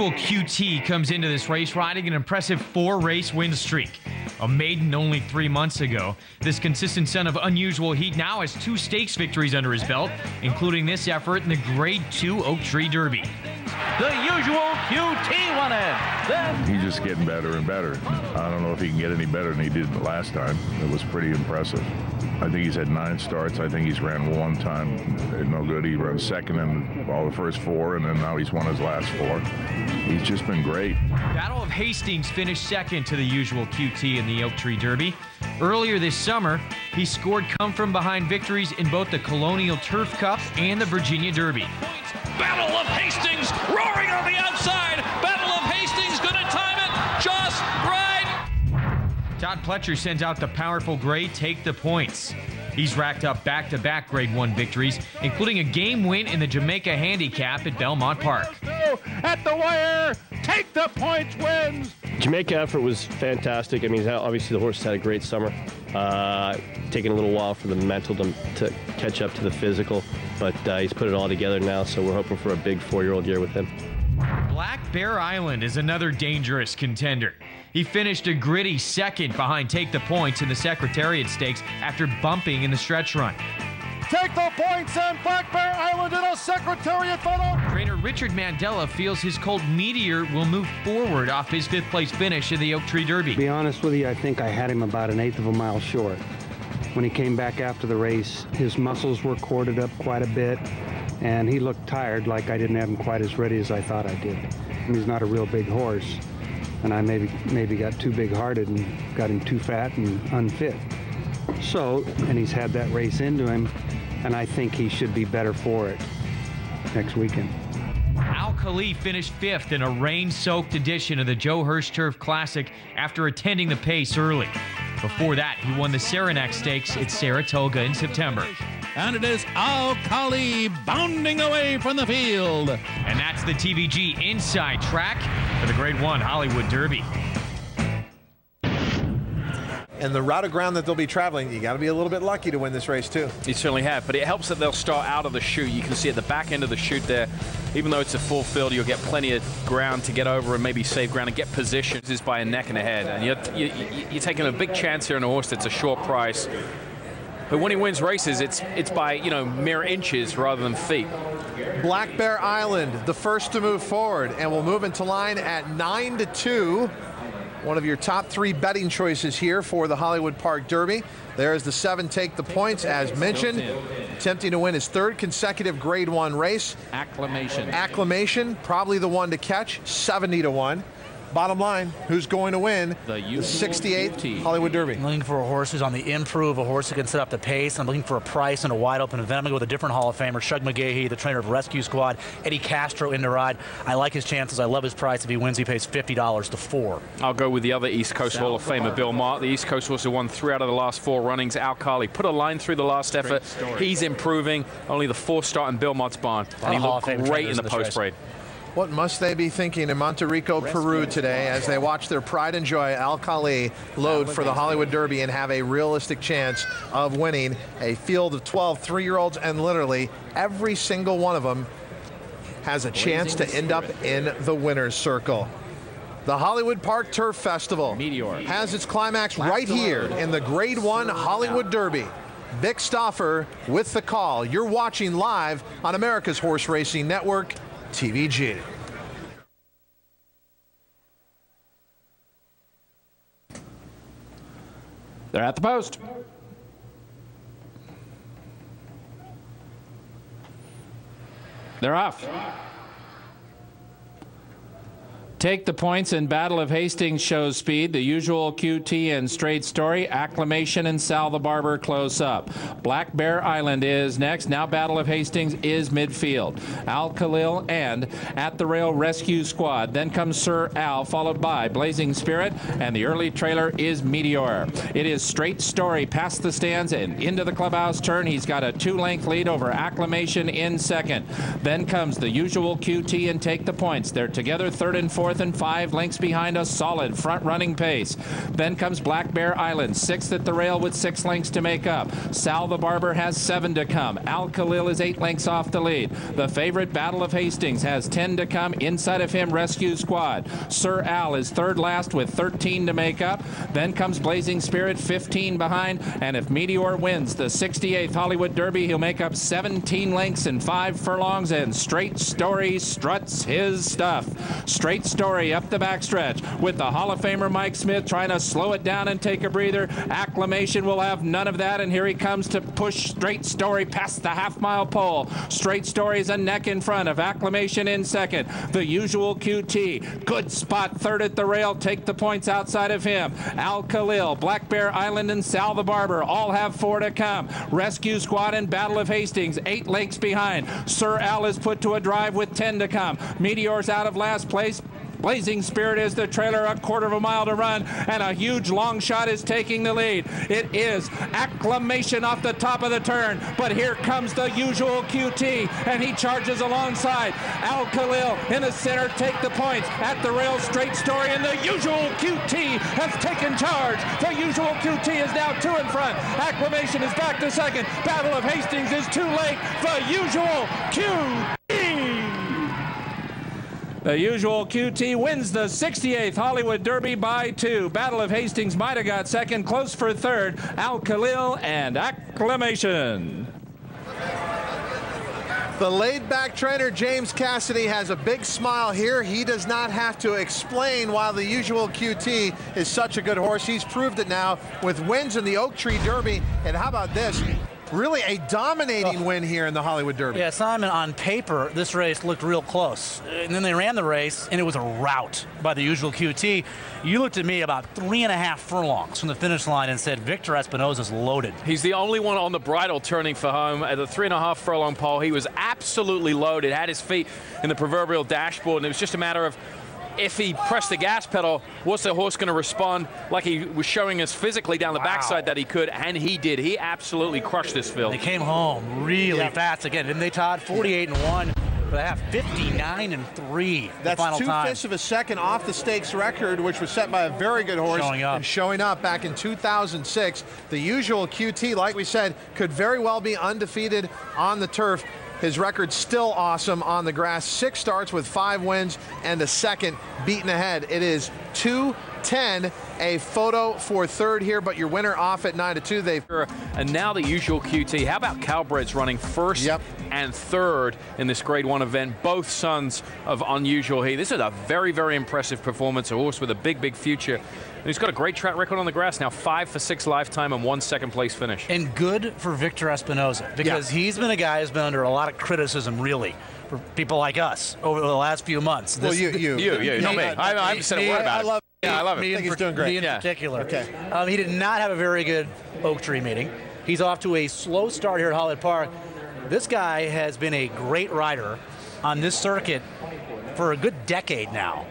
Usual QT comes into this race riding an impressive 4-race win streak. A maiden only 3 months ago, this consistent son of unusual heat now has 2 stakes victories under his belt, including this effort in the Grade 2 Oak Tree Derby. The Usual QT won it. He's just getting better and better. I don't know if he can get any better than he did last time. It was pretty impressive. I think he's had 9 starts. I think he's ran 1 time. No good. He ran second in all the first 4, and then now he's won his last 4. He's just been great. Battle of Hastings finished second to the Usual QT in the Oak Tree Derby. Earlier this summer, he scored come-from-behind victories in both the Colonial Turf Cup and the Virginia Derby. Battle of Hastings roaring on the outside. Battle of Hastings going to time it just right. Todd Pletcher sends out the powerful Gray Take the Points. He's racked up back-to-back Grade 1 victories, including a game win in the Jamaica Handicap at Belmont Park. At the wire, Take the Points wins. Jamaica effort was fantastic. I mean, obviously the horse had a great summer. Taking a little while for the mental to catch up to the physical, but he's put it all together now, so we're hoping for a big 4-year-old year with him. Black Bear Island is another dangerous contender. He finished a gritty second behind Take the Points in the Secretariat Stakes after bumping in the stretch run. Take the Points and Black Bear Island in a Secretariat photo. Trainer Richard Mandela feels his colt Meteor will move forward off his 5th place finish in the Oak Tree Derby. To be honest with you, I think I had him about 1/8 of a mile short. When he came back after the race, his muscles were corded up quite a bit, and he looked tired, like I didn't have him quite as ready as I thought I did. And he's not a real big horse, and I maybe got too big-hearted and got him too fat and unfit. So, and he's had that race into him, and I think he should be better for it next weekend. Al Khali finished 5th in a rain-soaked edition of the Joe Hirsch Turf Classic after attending the pace early. Before that, he won the Saranac Stakes at Saratoga in September. And it is Al Khali bounding away from the field. And that's the TVG Inside Track for the Grade 1 Hollywood Derby. And the route of ground that they'll be traveling, you got to be a little bit lucky to win this race too. You certainly have, but it helps that they'll start out of the chute. You can see at the back end of the chute there, even though it's a full field, you'll get plenty of ground to get over and maybe save ground and get position. This is by a neck and a head, and you're taking a big chance here on a horse that's a short price. But when he wins races, it's by, you know, mere inches rather than feet. Black Bear Island, the first to move forward, and will move into line at 9-2. One of your top 3 betting choices here for the Hollywood Park Derby. There's the 7 Take the Points, as mentioned, attempting to win his 3rd consecutive Grade 1 race. Acclamation. Acclamation, probably the one to catch, 70-1. Bottom line, who's going to win the 68th Hollywood Derby? I'm looking for a horse who's on the improve, a horse who can set up the pace. I'm looking for a price and a wide open event. I'm going to go with a different Hall of Famer, Shug McGahee, the trainer of Rescue Squad, Eddie Castro in to ride. I like his chances. I love his price. If he wins, he pays $50 to 4. I'll go with the other East Coast Hall of Famer, Bill Mott. The East Coast horse who won 3 out of the last 4 runnings. Al Khali put a line through the last effort. He's improving. Only the 4th start in Bill Mott's barn. And he looked great in the post-parade. What must they be thinking in Monterrico, Peru today as they watch their pride and joy, Al Khali, load for the Hollywood Derby and have a realistic chance of winning a field of 12 3-year-olds, and literally every single one of them has a chance to end up in the winner's circle. The Hollywood Park Turf Festival has its climax right here in the Grade 1 Hollywood Derby. Vic Stauffer with the call. You're watching live on America's Horse Racing Network, TVG. They're at the post. They're off. Take the Points and Battle of Hastings shows speed. The Usual QT and Straight Story. Acclamation and Sal the Barber close up. Black Bear Island is next. Now Battle of Hastings is midfield. Al Khalil and At the Rail Rescue Squad. Then comes Sir Al, followed by Blazing Spirit, and the early trailer is Meteor. It is Straight Story past the stands and into the clubhouse turn. He's got a 2-length lead over Acclamation in second. Then comes the Usual QT and Take the Points. They're together 3rd and 4th. fourth and 5 lengths behind a solid front-running pace. Then comes Black Bear Island, 6th at the rail with 6 lengths to make up. Sal the Barber has 7 to come. Al Khalil is 8 lengths off the lead. The favorite Battle of Hastings has 10 to come. Inside of him, Rescue Squad. Sir Al is third last with 13 to make up. Then comes Blazing Spirit, 15 behind. And if Meteor wins the 68th Hollywood Derby, he'll make up 17 lengths and 5 furlongs, and Straight Story struts his stuff. Straight Story up the backstretch with the Hall of Famer Mike Smith trying to slow it down and take a breather. Acclamation will have none of that, and here he comes to push Straight Story past the half-mile pole. Straight Story is a neck in front of Acclamation in second. The Usual QT, good spot third at the rail. Take the points outside of him. Al Khalil, Black Bear Island, and Sal the Barber all have 4 to come. Rescue Squad and Battle of Hastings 8 lengths behind. Sir Al is put to a drive with 10 to come. Meteor's out of last place. Blazing Spirit is the trailer, a quarter of a mile to run, and a huge long shot is taking the lead. It is Acclamation off the top of the turn, but here comes the Usual QT, and he charges alongside. Al Khalil in the center, take the points at the rail. Straight Story, and the Usual QT has taken charge. The Usual QT is now 2 in front. Acclamation is back to second. Battle of Hastings is too late. The Usual QT. The Usual QT wins the 68th Hollywood Derby by 2. Battle of Hastings might have got second, close for third. Al Khalil and Acclamation. The laid-back trainer, James Cassidy, has a big smile here. He does not have to explain why the Usual QT is such a good horse. He's proved it now with wins in the Oak Tree Derby. And how about this? Really a dominating win here in the Hollywood Derby. Yeah, Simon, on paper, this race looked real close. And then they ran the race, and it was a rout by the Usual QT. You looked at me about 3.5 furlongs from the finish line and said, Victor Espinoza's loaded. He's the only one on the bridle turning for home. At the 3.5 furlong pole, he was absolutely loaded, had his feet in the proverbial dashboard, and it was just a matter of if he pressed the gas pedal, what's the horse going to respond like he was showing us physically down the backside that he could, and he did. He absolutely crushed this field. They came home really fast again, didn't they, Todd? 48-1. They have 59-3. That's final 2/5 of a second off the stakes record, which was set by a very good horse and showing up back in 2006. The Usual QT, like we said, could very well be undefeated on the turf. His record's still awesome on the grass. 6 starts with 5 wins and a second beaten ahead. It is 2-10. A photo for third here, but your winner off at 9-2. And now the Usual QT. How about Calbreds running first and third in this Grade 1 event? Both sons of Unusual Heat. This is a very, very impressive performance. A horse with a big, big future. And he's got a great track record on the grass now. 5 for 6 lifetime and 1 second-place finish. And good for Victor Espinoza, because he's been a guy who's been under a lot of criticism, really, for people like us over the last few months. Well, you, not me. I haven't said a word about it. I love it. Me I think he's doing great. Me in particular. Okay. He did not have a very good Oak Tree meeting. He's off to a slow start here at Hollywood Park. This guy has been a great rider on this circuit for a good decade now.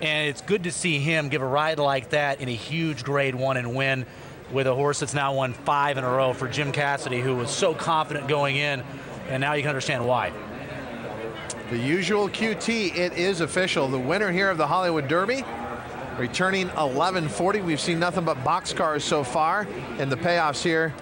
And it's good to see him give a ride like that in a huge Grade 1 and win with a horse that's now won 5 in a row for Jim Cassidy, who was so confident going in, and now you can understand why. The Usual QT, it is official. The winner here of the Hollywood Derby, returning 1140. We've seen nothing but boxcars so far in the payoffs here.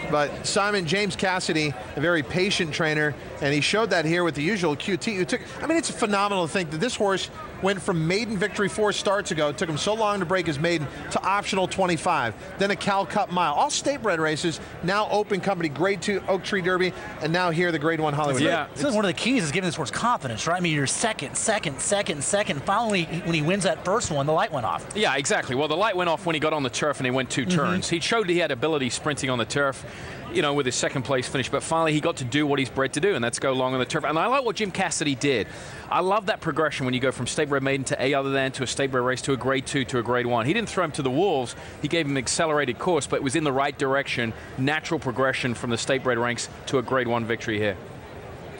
But Simon, James Cassidy, a very patient trainer, and he showed that here with the Usual QT. I mean, it's phenomenal to think that this horse went from maiden victory 4 starts ago. It took him so long to break his maiden to optional 25. Then a Cal Cup mile. All state bred races, now open company, Grade 2 Oak Tree Derby, and now here the Grade 1 Hollywood Derby. This is one of the keys is giving this horse confidence, right? I mean, you're second. Finally, when he wins that first one, the light went off. Yeah, exactly. Well, the light went off when he got on the turf and he went 2 turns. He showed he had ability sprinting on the turf, you know, with his second place finish, but finally he got to do what he's bred to do, and that's go long on the turf. And I like what Jim Cassidy did. I love that progression when you go from state bred maiden to a other than to a state bred race to a Grade 2 to a Grade 1. He didn't throw him to the wolves. He gave him an accelerated course, but it was in the right direction, natural progression from the state bred ranks to a Grade 1 victory here.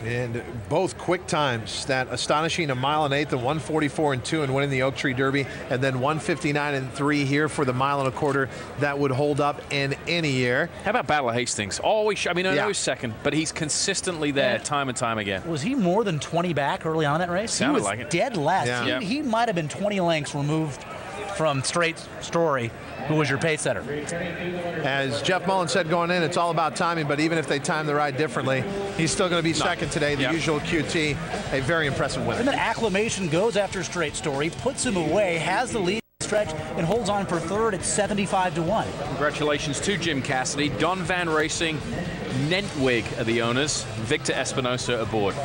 And both quick times, that astonishing 1 mile and 1/8 and 1:44 and 2 and winning the Oak Tree Derby, and then 1:59 and 3 here for the 1 1/4 that would hold up in any year. How about Battle of Hastings? Always, I mean, I know he's second, but he's consistently there time and time again. Was he more than 20 back early on in that race? Sounded he was like it. Dead last. Yeah. He might have been 20 lengths removed from Straight Story, who was your pace setter. As Jeff Mullen said going in, it's all about timing, but even if they time the ride differently, he's still going to be second today, the usual QT. A very impressive winner. And then Acclamation goes after Straight Story, puts him away, has the lead stretch, and holds on for third at 75-1. Congratulations to Jim Cassidy, Don Van Racing, Nentwig are the owners, Victor Espinoza aboard.